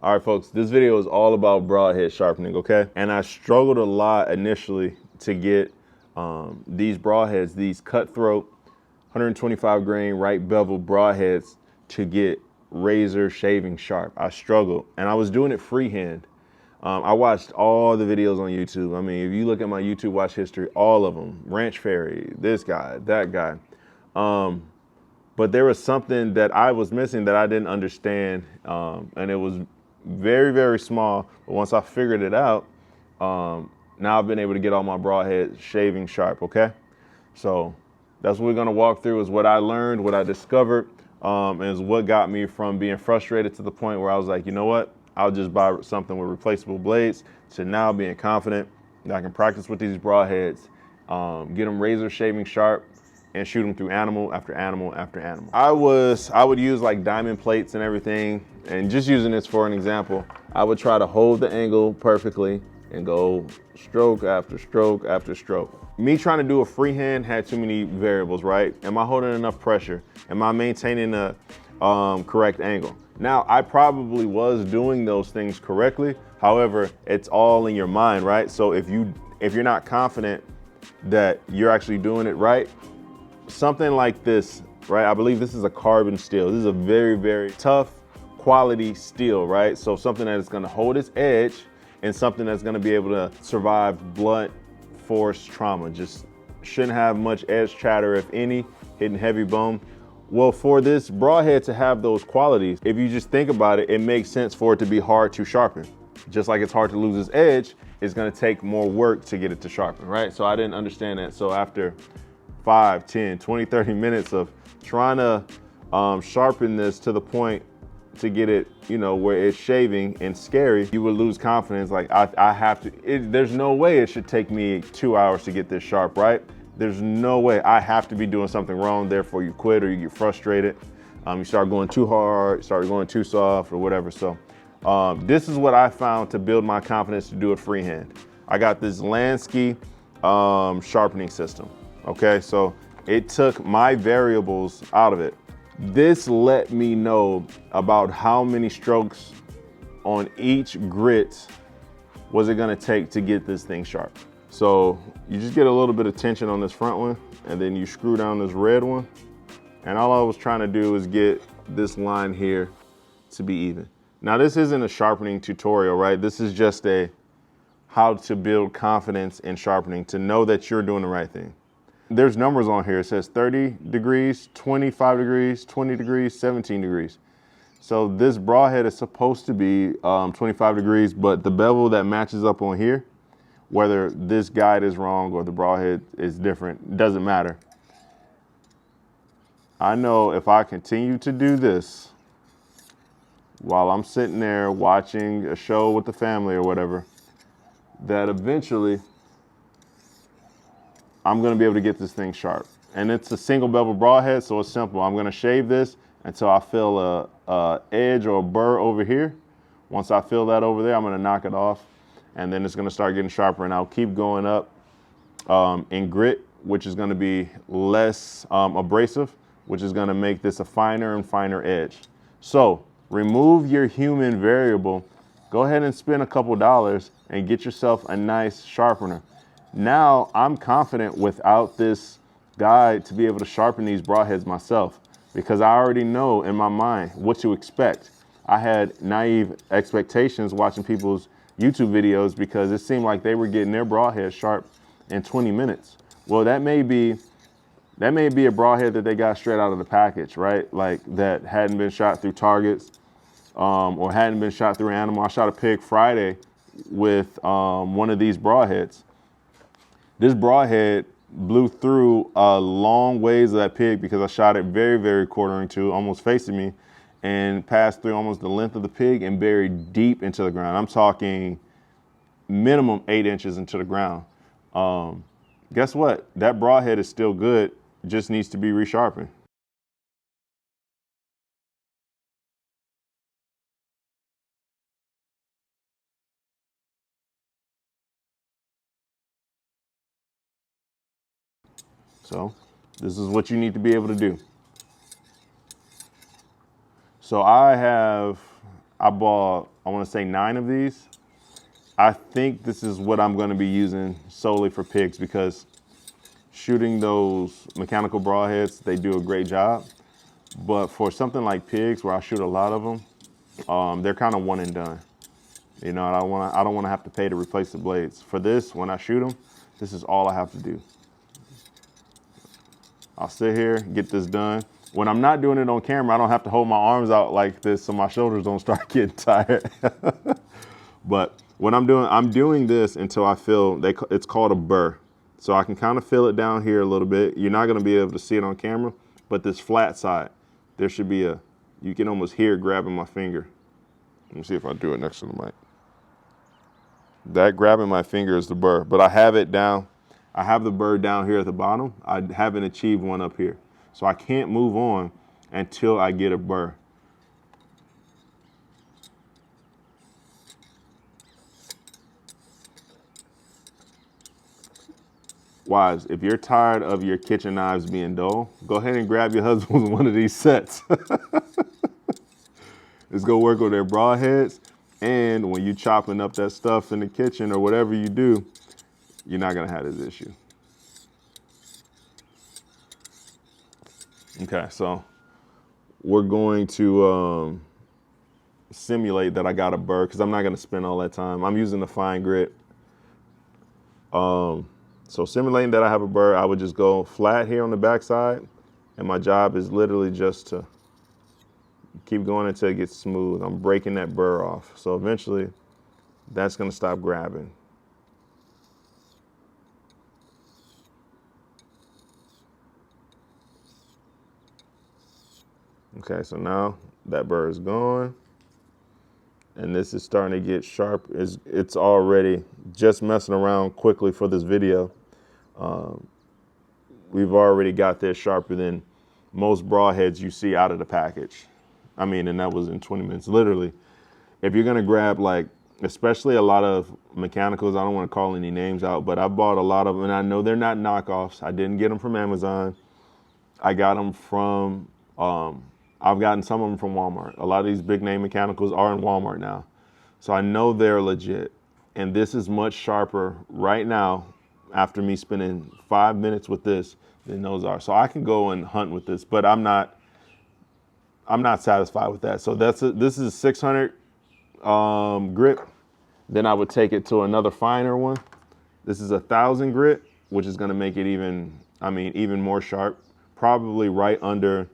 All right, folks, this video is all about broadhead sharpening, okay? And I struggled a lot initially to get these broadheads, these cutthroat 125 grain right bevel broadheads to get razor shaving sharp. I struggled, and I was doing it freehand. I watched all the videos on YouTube. I mean, if you look at my YouTube watch history, all of them, Ranch Fairy, this guy, that guy. But there was something that I was missing that I didn't understand, and it was very, very small. But once I figured it out, now I've been able to get all my broadheads shaving sharp, okay? So that's what we're gonna walk through, is what I learned, what I discovered, and is what got me from being frustrated to the point where I was like, you know what? I'll just buy something with replaceable blades, to now being confident that I can practice with these broadheads, get them razor shaving sharp, and shoot them through animal after animal after animal. I would use like diamond plates and everything, and just using this for an example, I would try to hold the angle perfectly and go stroke after stroke after stroke. Me trying to do a freehand had too many variables, right? Am I holding enough pressure? Am I maintaining a correct angle? Now, I probably was doing those things correctly. However, it's all in your mind, right? So if you're not confident that you're actually doing it right, something like this, right? I believe this is a carbon steel. This is a very, very tough quality steel, right? So something that is gonna hold its edge, and something that's gonna be able to survive blunt force trauma. Just shouldn't have much edge chatter, if any, hitting heavy bone. Well, for this broadhead to have those qualities, if you just think about it, it makes sense for it to be hard to sharpen. Just like it's hard to lose its edge, it's gonna take more work to get it to sharpen, right? So I didn't understand that. So after 5, 10, 20, 30 minutes of trying to sharpen this to the point to get it, you know, where it's shaving and scary, you would lose confidence. Like I have to, there's no way it should take me 2 hours to get this sharp, right? There's no way. I have to be doing something wrong, therefore you quit or you get frustrated. You start going too hard, start going too soft or whatever. So this is what I found to build my confidence to do it freehand. I got this Lansky sharpening system, okay? So it took my variables out of it. This let me know about how many strokes on each grit was it gonna take to get this thing sharp. So you just get a little bit of tension on this front one, and then you screw down this red one. And all I was trying to do is get this line here to be even. Now this isn't a sharpening tutorial, right? This is just a how to build confidence in sharpening, to know that you're doing the right thing. There's numbers on here. It says 30 degrees, 25 degrees, 20 degrees, 17 degrees. So this broadhead is supposed to be 25 degrees, but the bevel that matches up on here, whether this guide is wrong or the broadhead is different, doesn't matter. I know if I continue to do this while I'm sitting there watching a show with the family or whatever, that eventually I'm gonna be able to get this thing sharp. And it's a single bevel broadhead, so it's simple. I'm gonna shave this until I feel a edge or a burr over here. Once I feel that over there, I'm gonna knock it off, and then it's gonna start getting sharper, and I'll keep going up in grit, which is gonna be less abrasive, which is gonna make this a finer and finer edge. So remove your human variable, go ahead and spend a couple dollars and get yourself a nice sharpener. Now I'm confident without this guide to be able to sharpen these broadheads myself, because I already know in my mind what to expect. I had naive expectations watching people's YouTube videos because it seemed like they were getting their broadhead sharp in 20 minutes. Well, that may be a broadhead that they got straight out of the package, right? Like that hadn't been shot through targets or hadn't been shot through an animal. I shot a pig Friday with one of these broadheads. This broadhead blew through a long ways of that pig because I shot it very, very quartering to, almost facing me, and passed through almost the length of the pig and buried deep into the ground. I'm talking minimum 8 inches into the ground. Guess what? That broadhead is still good, just needs to be resharpened. So this is what you need to be able to do. So I have I bought, I want to say 9 of these. I think this is what I'm going to be using solely for pigs, because shooting those mechanical broadheads, they do a great job. But for something like pigs, where I shoot a lot of them, they're kind of one and done. You know, I don't want to have to pay to replace the blades. For this, when I shoot them, this is all I have to do. I'll sit here, get this done. When I'm not doing it on camera, I don't have to hold my arms out like this so my shoulders don't start getting tired. But what I'm doing this until I feel, it's called a burr. So I can kind of feel it down here a little bit. You're not gonna be able to see it on camera, but this flat side, there should be you can almost hear it grabbing my finger. Let me see if I do it next to the mic. That grabbing my finger is the burr, but I have it down. I have the burr down here at the bottom. I haven't achieved one up here. So I can't move on until I get a burr. Wives, if you're tired of your kitchen knives being dull, go ahead and grab your husband one of these sets. Let's go work on their broadheads. And when you're chopping up that stuff in the kitchen or whatever you do, you're not gonna have this issue. Okay, so we're going to simulate that I got a burr, because I'm not gonna spend all that time. I'm using the fine grit. So simulating that I have a burr, I would just go flat here on the backside, and my job is literally just to keep going until it gets smooth. I'm breaking that burr off. So eventually that's gonna stop grabbing. Okay, so now that burr is gone, and this is starting to get sharp. It's already just messing around quickly for this video. We've already got this sharper than most broadheads you see out of the package. I mean, and that was in 20 minutes. Literally, if you're gonna grab, like, especially a lot of mechanicals, I don't wanna call any names out, but I bought a lot of them, and I know they're not knockoffs. I didn't get them from Amazon. I got them from, I've gotten some of them from Walmart. A lot of these big name mechanicals are in Walmart now. So I know they're legit. And this is much sharper right now, after me spending 5 minutes with this, than those are. So I can go and hunt with this, but I'm not satisfied with that. So this is 600 grit. Then I would take it to another finer one. This is 1,000 grit, which is gonna make it even more sharp. Probably right under,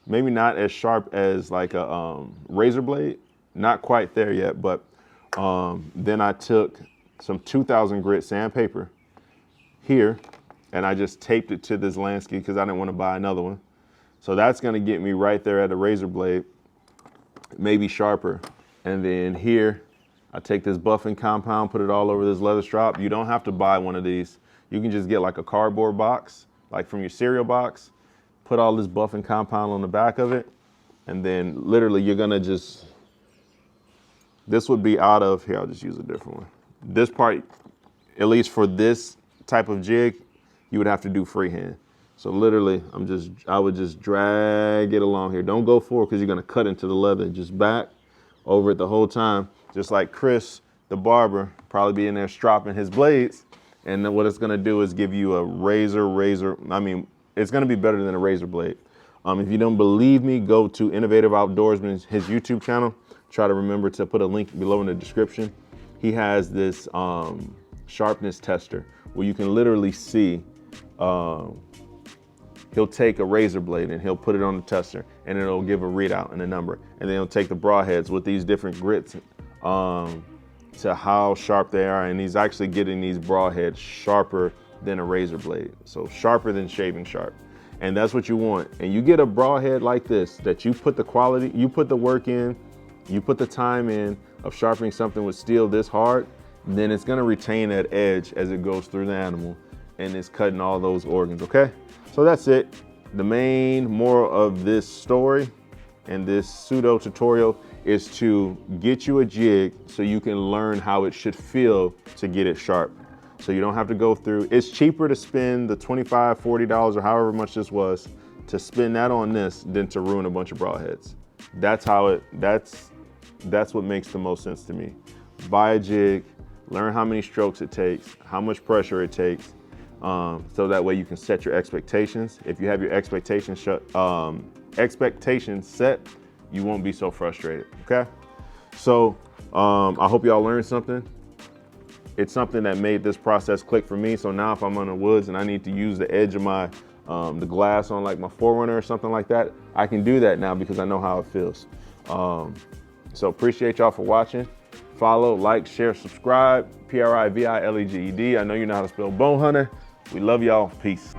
maybe not as sharp as like a razor blade, not quite there yet, but then I took some 2,000 grit sandpaper here, and I just taped it to this landscape because I didn't want to buy another one. So that's gonna get me right there at a razor blade, maybe sharper. And then here, I take this buffing compound, put it all over this leather strap. You don't have to buy one of these. You can just get like a cardboard box, like from your cereal box, put all this buffing compound on the back of it, and then literally you're gonna just, this would be out of, here, I'll just use a different one. This part, at least for this type of jig, you would have to do freehand. So literally, I would just drag it along here. Don't go forward because you're gonna cut into the leather. Just back over it the whole time. Just like Chris, the barber, probably be in there stropping his blades. And then what it's gonna do is give you a razor, it's gonna be better than a razor blade. If you don't believe me, go to Innovative Outdoorsman, his YouTube channel. Try to remember to put a link below in the description. He has this Sharpness Tester where you can literally see, he'll take a razor blade and he'll put it on the tester, and it'll give a readout and a number. And then he'll take the broadheads with these different grits to how sharp they are. And he's actually getting these broadheads sharper than a razor blade. So sharper than shaving sharp. And that's what you want. And you get a broadhead like this, that you put the quality, you put the work in, you put the time in of sharpening something with steel this hard, then it's gonna retain that edge as it goes through the animal, and it's cutting all those organs, okay? So that's it. The main moral of this story and this pseudo tutorial is to get you a jig so you can learn how it should feel to get it sharp. So you don't have to go through, it's cheaper to spend the $25, $40 or however much this was to spend that on this than to ruin a bunch of broadheads. That's That's what makes the most sense to me. Buy a jig, learn how many strokes it takes, how much pressure it takes, so that way you can set your expectations. If you have your expectations set, you won't be so frustrated, okay? So I hope y'all learned something. It's something that made this process click for me. So now if I'm on the woods and I need to use the edge of my, the glass on like my Forerunner or something like that, I can do that now because I know how it feels. So appreciate y'all for watching. Follow, like, share, subscribe, PRIVILEGED. I know you know how to spell bone hunter. We love y'all. Peace.